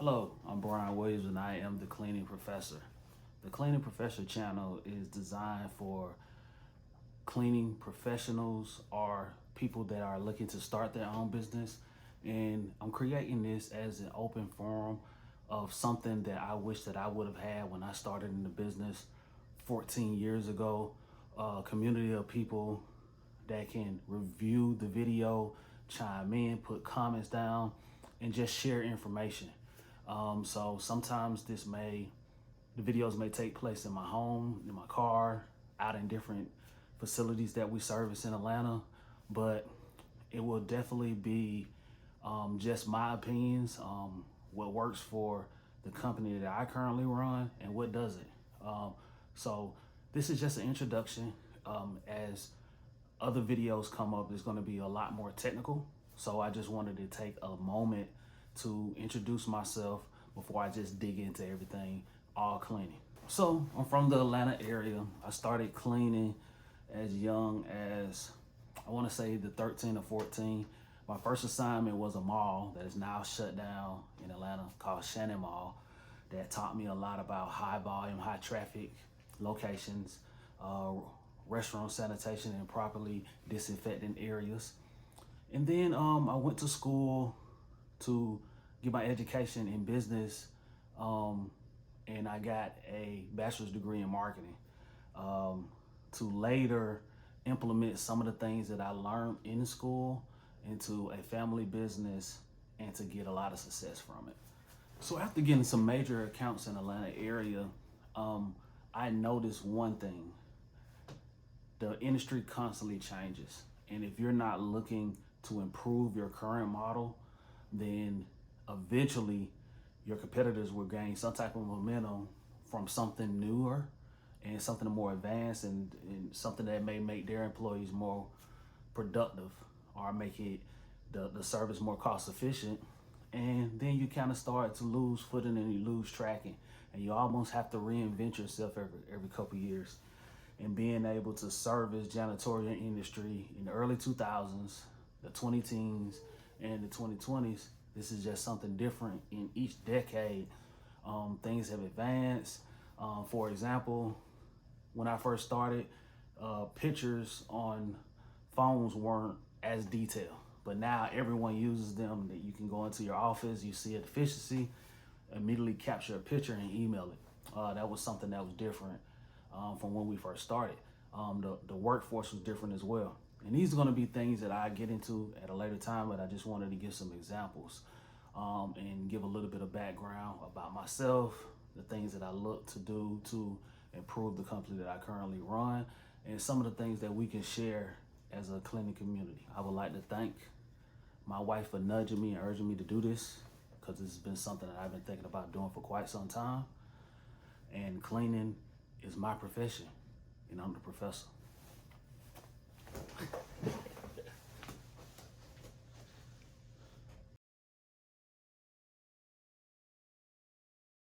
Hello, I'm Brian Williams and I am the Cleaning Professor. The Cleaning Professor channel is designed for cleaning professionals or people that are looking to start their own business. And I'm creating this as an open forum of something that I wish that I would have had when I started in the business 14 years ago. A community of people that can review the video, chime in, put comments down, and just share information. So sometimes the videos may take place in my home, in my car, out in different facilities that we service in Atlanta, but it will definitely be just my opinions, what works for the company that I currently run and what doesn't. So this is just an introduction. As other videos come up, it's going to be a lot more technical. So I just wanted to take a moment to introduce myself before I just dig into everything, all cleaning. So I'm from the Atlanta area. I started cleaning as young as, I want to say the 13 or 14. My first assignment was a mall that is now shut down in Atlanta called Shannon Mall. That taught me a lot about high volume, high traffic locations, restaurant sanitation and properly disinfecting areas. And then I went to school to get my education in business, and I got a bachelor's degree in marketing, to later implement some of the things that I learned in school into a family business and to get a lot of success from it. So after getting some major accounts in the Atlanta area, I noticed one thing. The industry constantly changes. And if you're not looking to improve your current model, then eventually your competitors will gain some type of momentum from something newer and something more advanced, and something that may make their employees more productive or make it the service more cost efficient. And then you kind of start to lose footing and you lose tracking, and you almost have to reinvent yourself every couple of years. And being able to service janitorial industry in the early 2000s, the 20 teens, and the 2020s, this is just something different in each decade. Things have advanced. For example, when I first started, pictures on phones weren't as detailed, but now everyone uses them. That you can go into your office, you see a deficiency, immediately capture a picture and email it. That was something that was different from when we first started. The workforce was different as well. And these are going to be things that I get into at a later time, but I just wanted to give some examples and give a little bit of background about myself, the things that I look to do to improve the company that I currently run, and some of the things that we can share as a cleaning community. I would like to thank my wife for nudging me and urging me to do this, because this has been something that I've been thinking about doing for quite some time. And cleaning is my profession, and I'm the professor.